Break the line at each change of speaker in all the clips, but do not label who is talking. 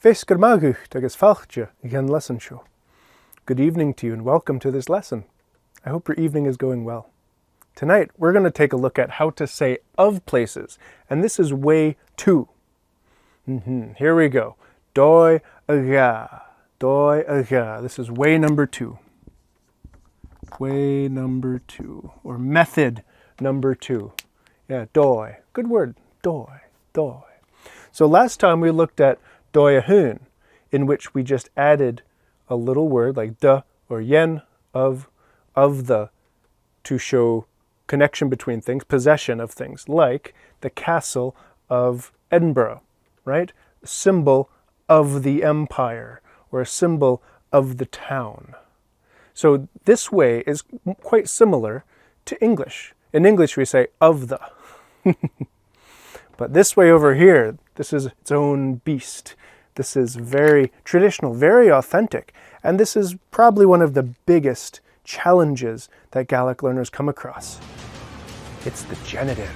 Fesgur magucht agus falchja again lesson show. Good evening to you and welcome to this lesson. I hope your evening is going well. Tonight we're going to take a look at how to say of places, and this is way 2. Here we go. Dói aga, dói aga. This is way number 2. Way number 2, or method number 2. Yeah, dói. Good word. Dói, dói. So last time we looked at dói ahún, in which we just added a little word like the or yen of the to show connection between things, possession of things, like the castle of Edinburgh, right? A symbol of the empire, or a symbol of the town. So this way is quite similar to English. In English we say of the. But this way over here, this is its own beast. This is very traditional, very authentic, and this is probably one of the biggest challenges that Gaelic learners come across. It's the genitive.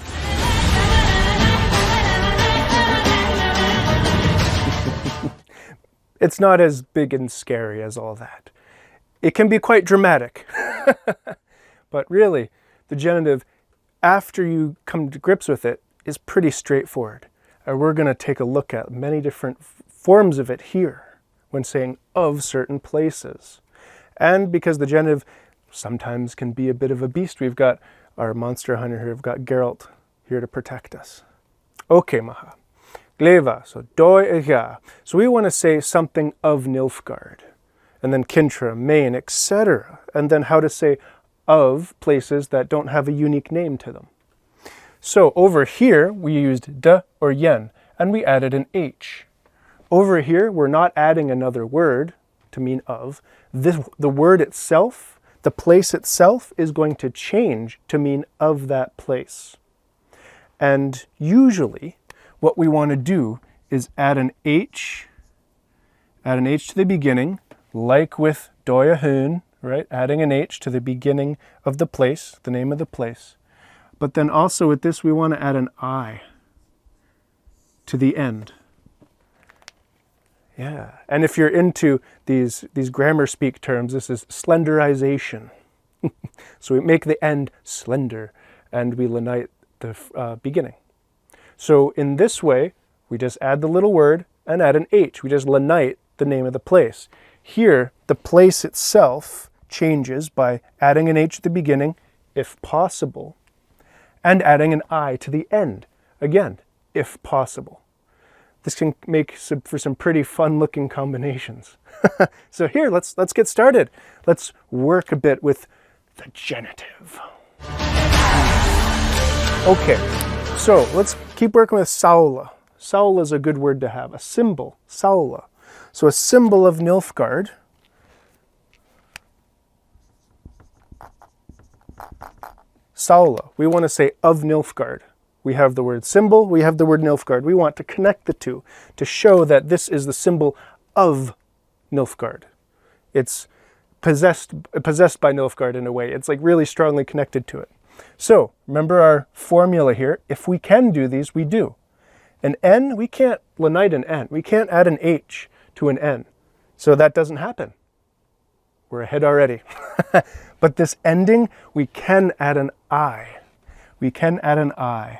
It's not as big and scary as all that. It can be quite dramatic. But really, the genitive, after you come to grips with it, is pretty straightforward. And we're going to take a look at many different forms of it here when saying of certain places. And because the genitive sometimes can be a bit of a beast, we've got our monster hunter here, we've got Geralt here to protect us. Okay, maha. Gleva, so dói aga. So we want to say something of Nilfgaard, and then Kintra, Maine, etc. And then how to say of places that don't have a unique name to them. So over here, we used de or yen, and we added an h. Over here, we're not adding another word to mean of. The word itself, the place itself, is going to change to mean of that place. And usually, what we want to do is add an h to the beginning, like with dói ahún, right? Adding an h to the beginning of the place, the name of the place. But then also with this, we want to add an I to the end. Yeah, and if you're into these grammar speak terms, this is slenderization. So we make the end slender, and we lenite the beginning. So in this way, we just add the little word and add an h. We just lenite the name of the place. Here, the place itself changes by adding an h at the beginning, if possible, and adding an I to the end, again, if possible. This can make for some pretty fun-looking combinations. So here, let's get started. Let's work a bit with the genitive. Okay, so let's keep working with saula. Saula is a good word to have, a symbol, saula. So a symbol of Nilfgaard. Saula, we want to say of Nilfgaard. We have the word symbol, we have the word Nilfgaard. We want to connect the two to show that this is the symbol of Nilfgaard. It's possessed by Nilfgaard in a way. It's like really strongly connected to it. So remember our formula here. If we can do these, we do. An N, we can't lenite an N. We can't add an H to an N. So that doesn't happen. We're ahead already. But this ending, we can add an I. We can add an I.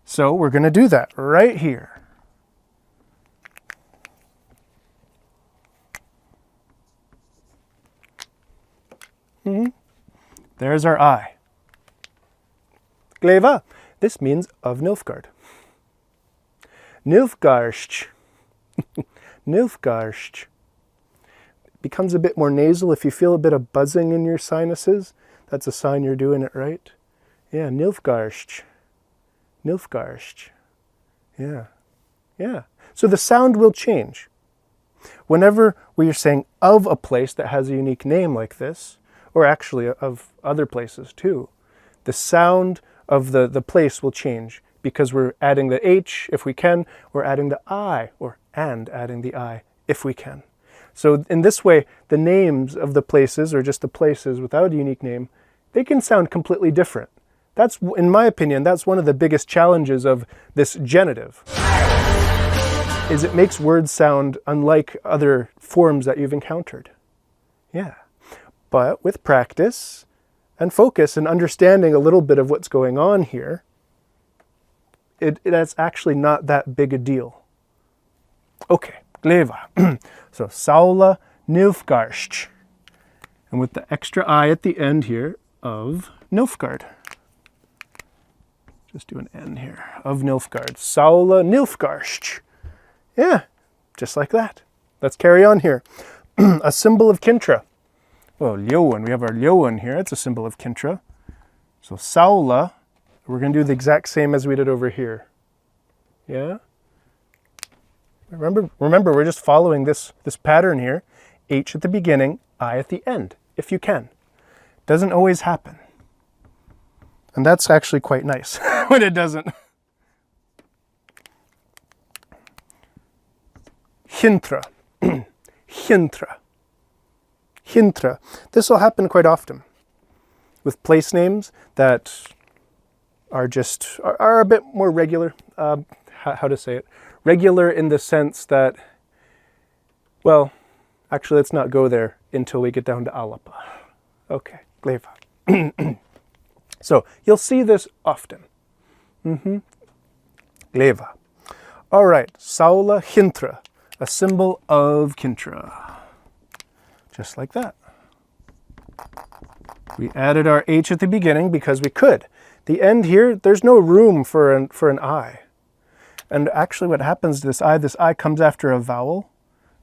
So we're going to do that right here. There's our I. Gleva. This means of Nilfgaard. Nilfgaarst. Nilfgaarst. Becomes a bit more nasal. If you feel a bit of buzzing in your sinuses, that's a sign you're doing it right. Yeah, Nilfgaarst. Nilfgaarst. Yeah. Yeah. So the sound will change. Whenever we are saying of a place that has a unique name like this, or actually of other places too, the sound of the place will change because we're adding the H if we can, or adding the I, and adding the I if we can. So in this way, the names of the places, or just the places without a unique name, they can sound completely different. That's, in my opinion, that's one of the biggest challenges of this genitive. is it makes words sound unlike other forms that you've encountered. Yeah. But with practice and focus and understanding a little bit of what's going on here, it's actually not that big a deal. Okay, gleva. So, saula Nilfgaard. And with the extra I at the end here, of Nilfgaard. Just do an N here, of Nilfgaard. Saula Nilfgaard. Yeah, just like that. Let's carry on here. A symbol of Kintra. Well, Ljoen, we have our Ljoen here. It's a symbol of Kintra. So Saula, we're going to do the exact same as we did over here. Yeah? Remember, we're just following this pattern here. H at the beginning, I at the end, if you can. Doesn't always happen. And that's actually quite nice when it doesn't. Hintra. Hintra. Hintra. This will happen quite often with place names that are a bit more regular. How to say it? Regular in the sense that, well, actually let's not go there until we get down to Alapa. Okay, gleva. So you'll see this often. Gleva. All right, Saula Hintra, a symbol of Kintra. Just like that. We added our H at the beginning because we could. The end here, there's no room for an I. And actually what happens to this I comes after a vowel,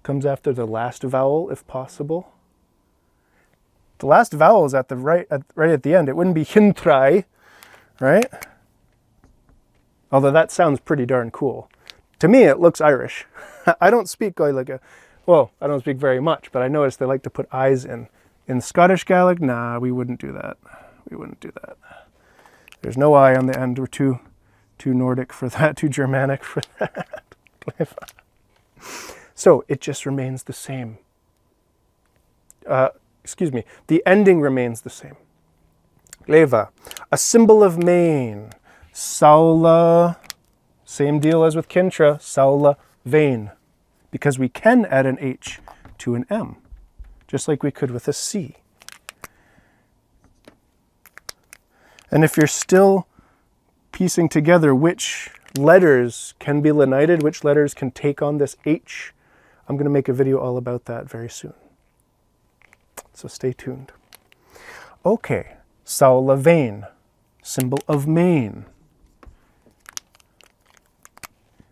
comes after the last vowel if possible. The last vowel is at the right at the end. It wouldn't be hintrai, right? Although that sounds pretty darn cool. To me, it looks Irish. I don't speak Gaelic. Well, I don't speak very much, but I noticed they like to put I's in. In Scottish Gaelic, nah, we wouldn't do that. We wouldn't do that. There's no I on the end. We're too Nordic for that, too Germanic for that. So it just remains the same. Excuse me, the ending remains the same. Gleva, a symbol of Maine. Saula, same deal as with Kintra, Saula Vein. Because we can add an H to an M, just like we could with a C. And if you're still piecing together which letters can be lenited, which letters can take on this H, I'm going to make a video all about that very soon. So stay tuned. Okay, Saula Vein, symbol of Maine.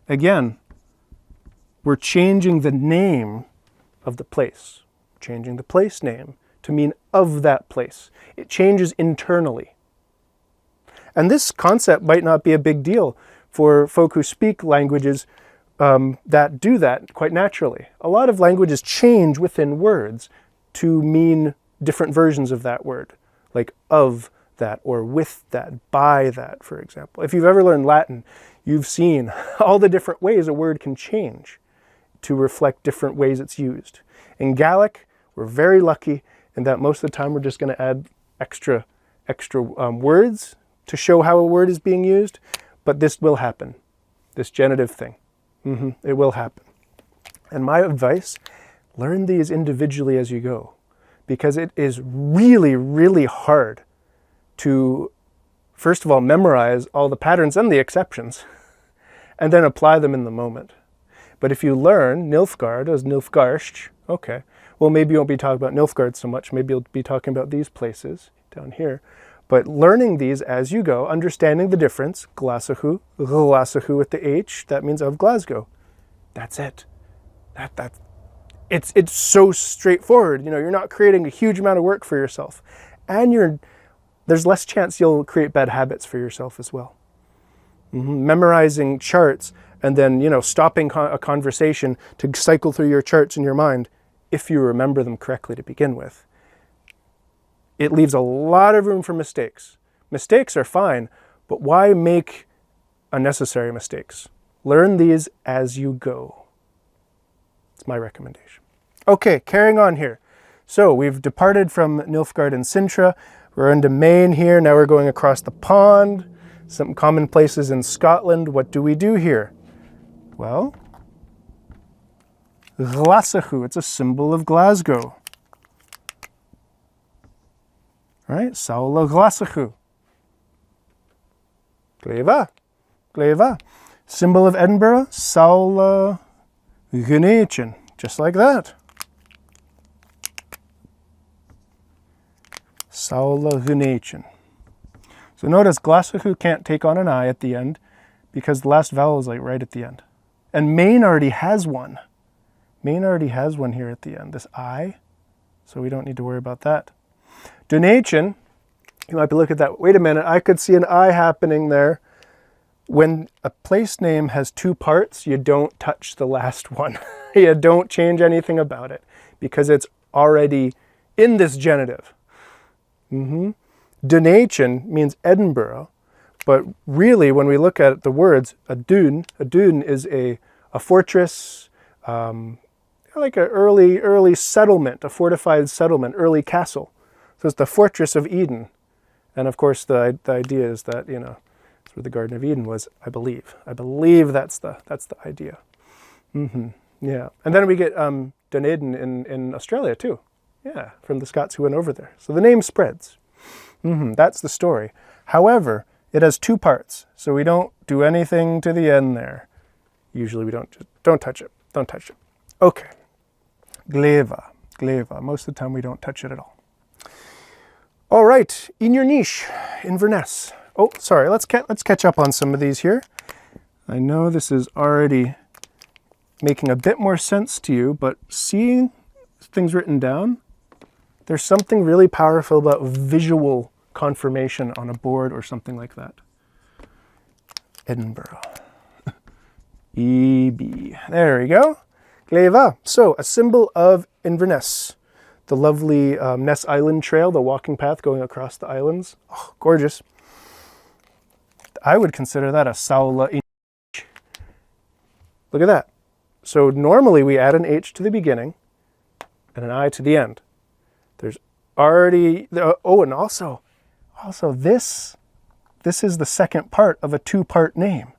Again, we're changing the name of the place, changing the place name to mean of that place. It changes internally. And this concept might not be a big deal for folk who speak languages that do that quite naturally. A lot of languages change within words to mean different versions of that word, like of that or with that, by that, for example. If you've ever learned Latin, you've seen all the different ways a word can change to reflect different ways it's used. In Gaelic, we're very lucky in that most of the time we're just going to add extra words to show how a word is being used, but this will happen, this genitive thing. It will happen. And my advice, learn these individually as you go, because it is really, really hard to, first of all, memorize all the patterns and the exceptions, and then apply them in the moment. But if you learn Nilfgaard as Nilfgaard, okay, well, maybe you won't be talking about Nilfgaard so much. Maybe you'll be talking about these places down here. But learning these as you go, understanding the difference, Glasgow with the H, that means of Glasgow. That's it. It's so straightforward. You know, you're not creating a huge amount of work for yourself. And there's less chance you'll create bad habits for yourself as well. Memorizing charts and then, you know, stopping a conversation to cycle through your charts in your mind, if you remember them correctly to begin with. It leaves a lot of room for mistakes. Mistakes are fine, but why make unnecessary mistakes? Learn these as you go. It's my recommendation. Okay, carrying on here. So we've departed from Nilfgaard and Sintra. We're into Maine here. Now we're going across the pond. Some common places in Scotland. What do we do here? Well, Glasgow. It's a symbol of Glasgow. Right? Saula Glasgow. Gleva. Gleva. Symbol of Edinburgh. Saula Gunachin. Just like that. Saula Gunachin. So notice Glasgow can't take on an I at the end because the last vowel is like right at the end. And Maine already has one. Maine already has one here at the end, this I. So we don't need to worry about that. Donation, you might be looking at that. Wait a minute, I could see an I happening there. When a place name has two parts, you don't touch the last one. You don't change anything about it because it's already in this genitive. Donation means Edinburgh, but really when we look at the words, a dún is a fortress, like an early settlement, a fortified settlement, early castle. So it's the fortress of Eden. And of course the idea is that, you know, that's where the Garden of Eden was, I believe. I believe that's the idea. Yeah. And then we get Dunedin in Australia too. Yeah, from the Scots who went over there. So the name spreads. That's the story. However, it has two parts, so we don't do anything to the end there. Usually we don't touch it. Don't touch it. Okay. Gleva. Gleva. Most of the time we don't touch it at all. All right. In your niche, Inverness. Oh, sorry. Let's catch up on some of these here. I know this is already making a bit more sense to you, but seeing things written down, there's something really powerful about visual confirmation on a board or something like that. Edinburgh. EB. There we go. Gleva. So, a symbol of Inverness. The lovely Ness Island Trail, the walking path going across the islands. Oh, gorgeous. I would consider that a Saula in. Look at that. So normally we add an H to the beginning and an I to the end. There's already, oh, and also this is the second part of a two-part name.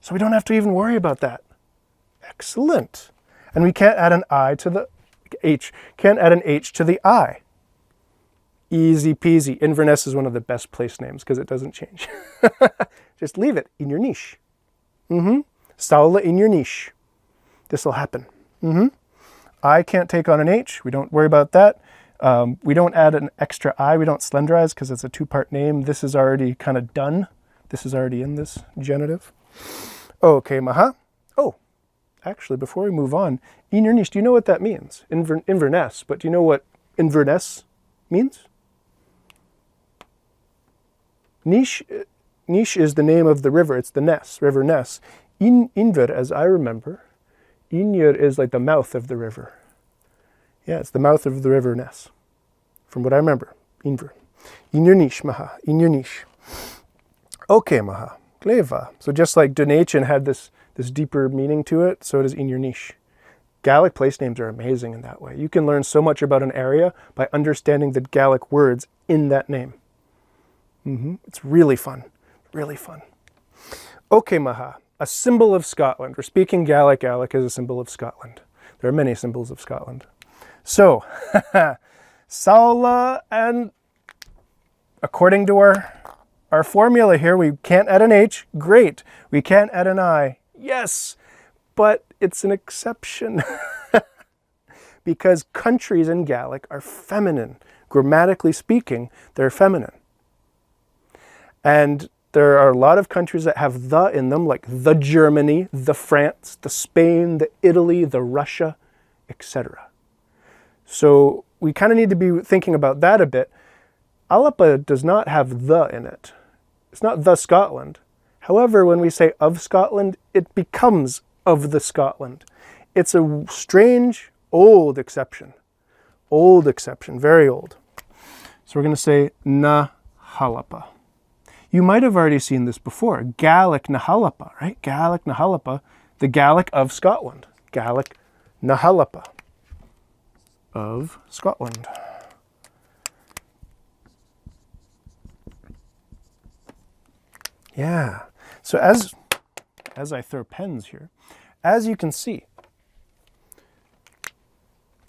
So we don't have to even worry about that. Excellent. And we can't add an I to the H, can't add an H to the I. Easy peasy. Inverness is one of the best place names because it doesn't change. Just leave it in your niche. Saula in your niche. This will happen. I can't take on an H. We don't worry about that. We don't add an extra I. We don't slenderize because it's a two-part name. This is already kind of done. This is already in this genitive. Okay, maha. Oh, actually, before we move on, in your niche, do you know what that means? Inverness, but do you know what Inverness means? Niche is the name of the river. It's the Ness, River Ness. Inver, as I remember, Inir is like the mouth of the river. Yeah, it's the mouth of the river Ness, from what I remember. Inver. In your niche, maha. In your niche. Okay, maha. Gleva. So just like donation had this deeper meaning to it, so does in your niche. Gaelic place names are amazing in that way. You can learn so much about an area by understanding the Gaelic words in that name. It's really fun. Really fun. Okay, maha. A symbol of Scotland. We're speaking Gaelic. Gaelic is a symbol of Scotland. There are many symbols of Scotland. So, Saula, and according to our formula here, we can't add an H. Great. We can't add an I. Yes, but it's an exception. Because countries in Gaelic are feminine. Grammatically speaking, they're feminine. And there are a lot of countries that have the in them, like the Germany, the France, the Spain, the Italy, the Russia, etc. So we kind of need to be thinking about that a bit. Alapa does not have the in it. It's not the Scotland. However, when we say of Scotland, it becomes of the Scotland. It's a strange, old exception. Old exception, very old. So we're going to say na halapa. You might have already seen this before. Gaelic Nahalapa, right? Gaelic Nahalapa, the Gaelic of Scotland. Gaelic Nahalapa of Scotland. Yeah. So as I throw pens here, as you can see,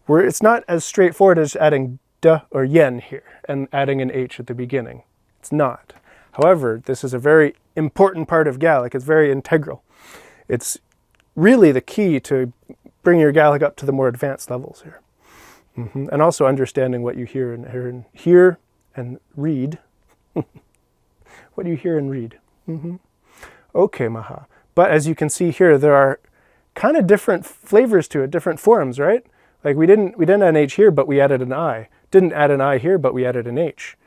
It's not as straightforward as adding d or yen here and adding an h at the beginning. It's not. However, this is a very important part of Gaelic. It's very integral. It's really the key to bring your Gaelic up to the more advanced levels here. And also understanding what you hear and read. What do you hear and read? Okay, maha. But as you can see here, there are kind of different flavors to it, different forms, right? Like we didn't add an H here, but we added an I. Didn't add an I here, but we added an H.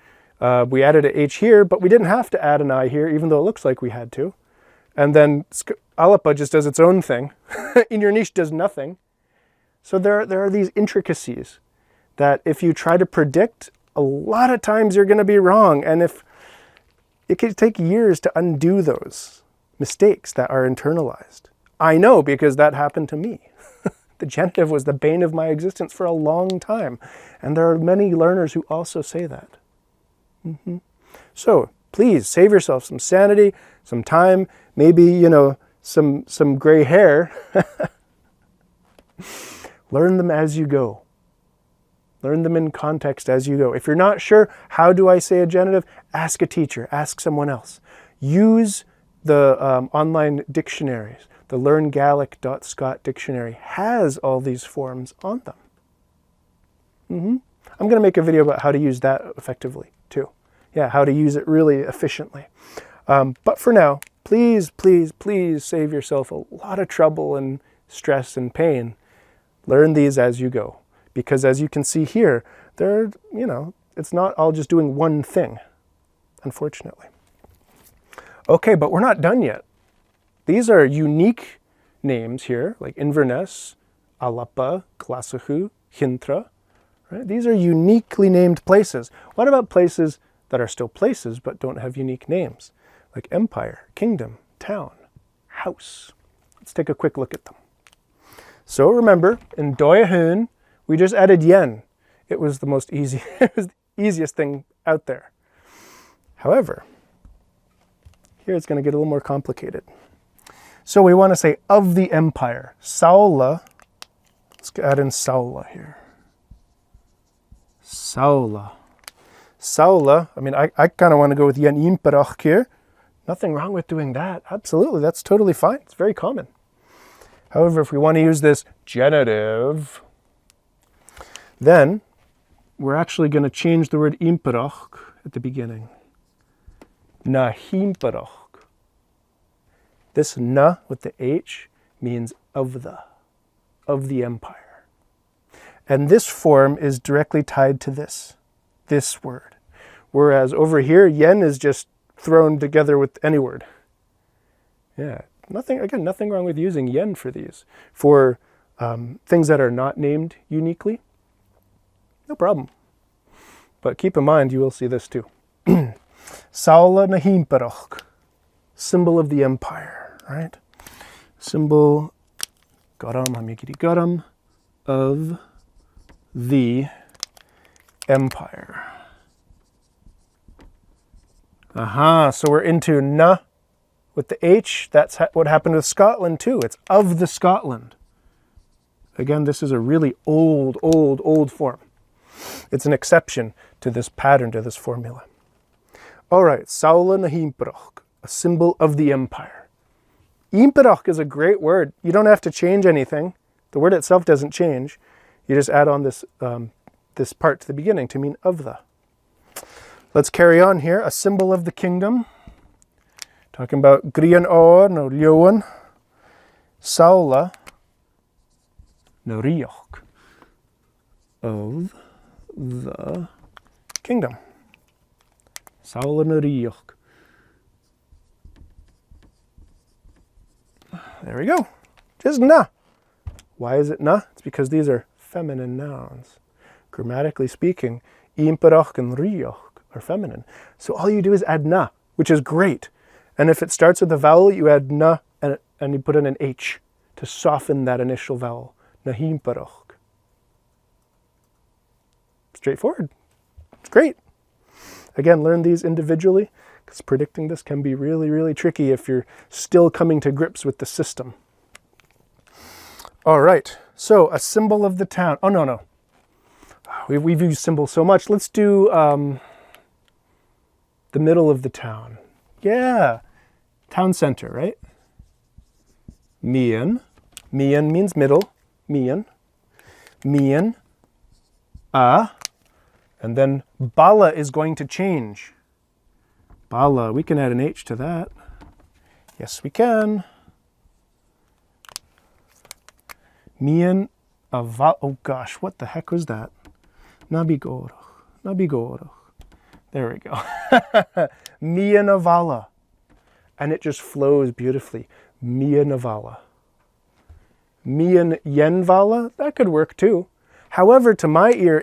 We added an H here, but we didn't have to add an I here, even though it looks like we had to. And then Alapa just does its own thing. Inurnish does nothing. So there are these intricacies that if you try to predict, a lot of times you're going to be wrong. And if it could take years to undo those mistakes that are internalized. I know because that happened to me. The genitive was the bane of my existence for a long time. And there are many learners who also say that. So please save yourself some sanity, some time, maybe, you know, some gray hair. Learn them as you go. Learn them in context as you go. If you're not sure, how do I say a genitive? Ask a teacher, ask someone else. Use the online dictionaries. The LearnGaelic.Scot dictionary has all these forms on them. I'm going to make a video about how to use that effectively too. Yeah, how to use it really efficiently. But for now, please, please, please save yourself a lot of trouble and stress and pain. Learn these as you go. Because as you can see here, it's not all just doing one thing, unfortunately. Okay, but we're not done yet. These are unique names here, like Inverness, Alapa, Classichu, Hintra. Right? These are uniquely named places. What about places that are still places but don't have unique names? Like empire, kingdom, town, house. Let's take a quick look at them. So remember, in Doyahun, we just added yen. It was it was the easiest thing out there. However, here it's going to get a little more complicated. So we want to say of the empire. Saula. Let's add in Saula here. Saula. Saula. I mean, I kind of want to go with yen imperach here. Nothing wrong with doing that. Absolutely. That's totally fine. It's very common. However, if we want to use this genitive, then we're actually going to change the word imperach at the beginning. Na himperach. This na with the H means of the empire. And this form is directly tied to this word. Whereas over here, yen is just thrown together with any word. Yeah, nothing wrong with using yen for these. For things that are not named uniquely, no problem. But keep in mind, you will see this too. Saula na himperach, symbol of the empire, right? Symbol, garam, hamikiri garam, of the empire. Aha, so we're into na with the H. That's what happened with Scotland too. It's of the Scotland. Again, this is a really old form. It's an exception to this pattern, to this formula. All right, Saula na himperach, a symbol of the empire. Imperach is a great word. You don't have to change anything. The word itself doesn't change. You just add on this, this part to the beginning to mean of the. Let's carry on here. A symbol of the kingdom. Talking about Grian or no Lyoan. Saula no Rioch. Of the kingdom. Saula no Rioch. There we go. Just na. Why is it na? It's because these are feminine nouns. Grammatically speaking, imperach and rioch are feminine. So all you do is add na, which is great. And if it starts with a vowel, you add na and you put in an H to soften that initial vowel. Na himperach. Straightforward. It's great. Again, learn these individually, because predicting this can be really, really tricky if you're still coming to grips with the system. All right, so a symbol of the town. Oh, no. we've used symbols so much. Let's do the middle of the town. Yeah, town center, right? Mian. Mian means middle. Mian. Mian. And then bala is going to change. Bala, we can add an H to that. Yes, we can. Mian avala. Oh gosh, what the heck was that? Nabigoro. Nabigoro. There we go. Mian avala. And it just flows beautifully. Mian avala. Mian yenvala, that could work too. However, to my ear,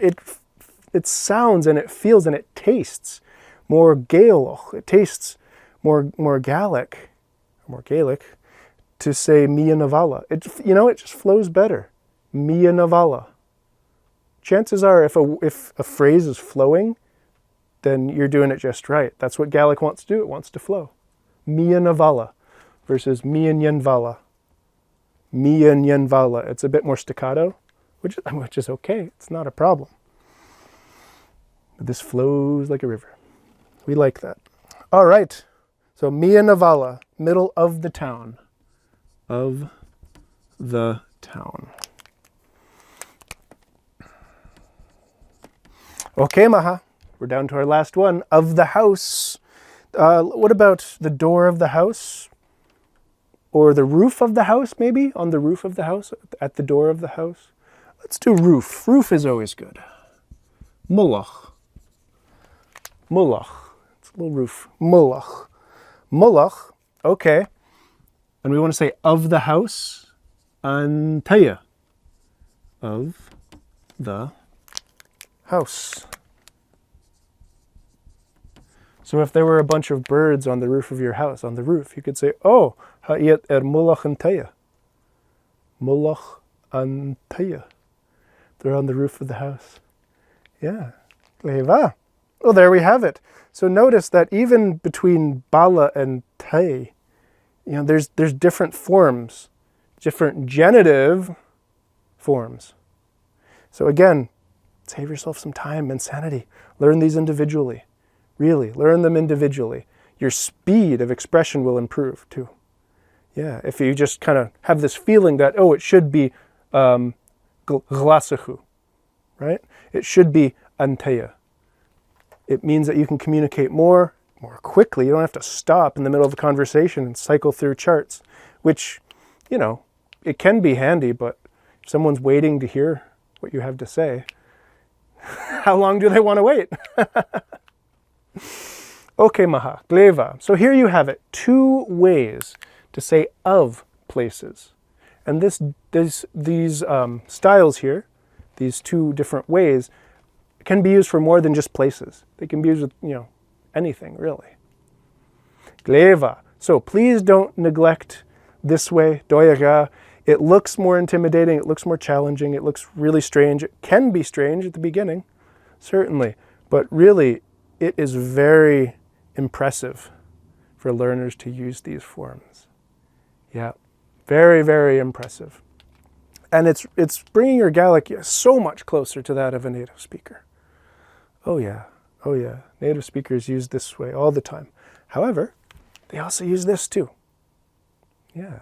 it sounds and it feels and it tastes more Gaelic. It tastes more Gaelic, to say Mian avala. It just flows better. Mian avala. Chances are, if a phrase is flowing, then you're doing it just right. That's what Gaelic wants to do. It wants to flow. Mian avala versus Mian yenvala. Mian yenvala. It's a bit more staccato, which is okay. It's not a problem. But this flows like a river. We like that. All right. So Mian avala, middle of the town. Of the town. Okay, Maha. We're down to our last one. Of the house. What about the door of the house? Or the roof of the house, maybe? On the roof of the house? At the door of the house? Let's do roof. Roof is always good. Mullach. Mullach. It's a little roof. Mullach. Mullach. Okay. And we want to say of the house. Antaya. Of the house. So if there were a bunch of birds on the roof of your house, on the roof, you could say, oh, ha'yet mullach antaya. Mullach antaya. They're on the roof of the house. Yeah. Leva. Well, there we have it. So notice that even between bala and tay, there's different forms, different genitive forms. So again, save yourself some time and sanity. Learn these individually. Really, learn them individually. Your speed of expression will improve too. Yeah, if you just kind of have this feeling that, oh, it should be glasahu, right? It should be antaya. It means that you can communicate more quickly. You don't have to stop in the middle of a conversation and cycle through charts, which, it can be handy, but if someone's waiting to hear what you have to say, how long do they want to wait? Okay, Maha, gleva. So here you have it. 2 ways to say of places. And these styles here, these 2 different ways, can be used for more than just places. They can be used with, anything, really. Gleva. So please don't neglect this way, doyaga. It looks more intimidating. It looks more challenging. It looks really strange. It can be strange at the beginning, certainly. But really, it is very impressive for learners to use these forms. Yeah, very, very impressive. And it's bringing your Gaelic so much closer to that of a native speaker. Oh yeah, oh yeah. Native speakers use this way all the time. However, they also use this too. Yeah.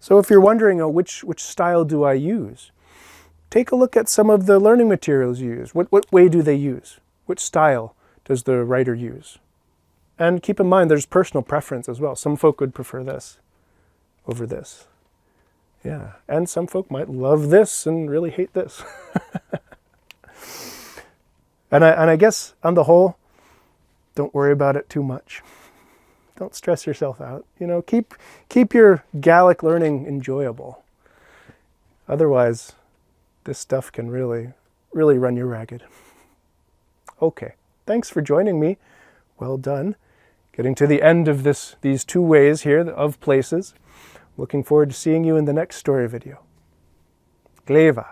So if you're wondering, which style do I use? Take a look at some of the learning materials you use. What way do they use? Which style does the writer use? And keep in mind, there's personal preference as well. Some folk would prefer this over this. Yeah, and some folk might love this and really hate this. and I guess on the whole, don't worry about it too much. Don't stress yourself out. Keep your Gaelic learning enjoyable. Otherwise, this stuff can really, really run you ragged. Okay. Thanks for joining me. Well done. Getting to the end of these 2 ways here of places. Looking forward to seeing you in the next story video. Gleva.